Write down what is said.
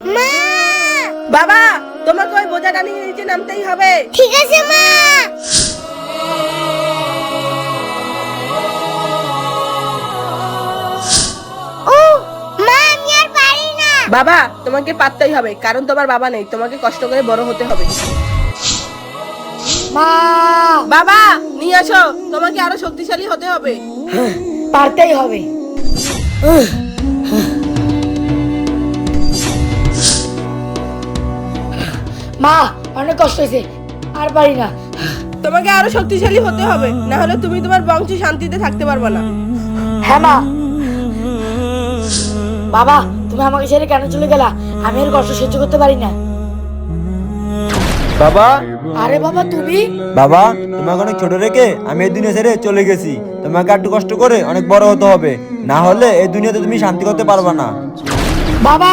মা! বাবা, তোমাকে ওই বোঝাটা নিয়ে নিচে নামতেই হবে। ঠিক আছে মা। ও মা, আমি আর পারি না। বাবা, তোমাকে পারতেই হবে, কারণ তোমার বাবা নেই, তোমাকে কষ্ট করে বড় হতে হবে। মা, বাবা, নিয়ে আসো, তোমাকে আরো শক্তিশালী হতে হবে। পারতেই হবে। মা, অনেক কষ্ট হয়েছে, আর পারি না। তোমাকে আরো শক্তিশালী হতে হবে, না হলে তুমি তোমার বংশে শান্তিতে থাকতে পারবে না। হ্যাঁ মা। বাবা, তুমি আমাকে ছেড়ে কেন চলে গেলা? আমি আর কষ্ট সহ্য করতে পারি না। বাবা, আরে বাবা, তুমি? বাবা, তোমাকে অনেক ছোট রেখে আমি এই দুনিয়া ছেড়ে চলে গেছি। তোমাকে একটু কষ্ট করে অনেক বড় হতে হবে, না হলে এই দুনিয়াতে তুমি শান্তি করতে পারবে না। বাবা!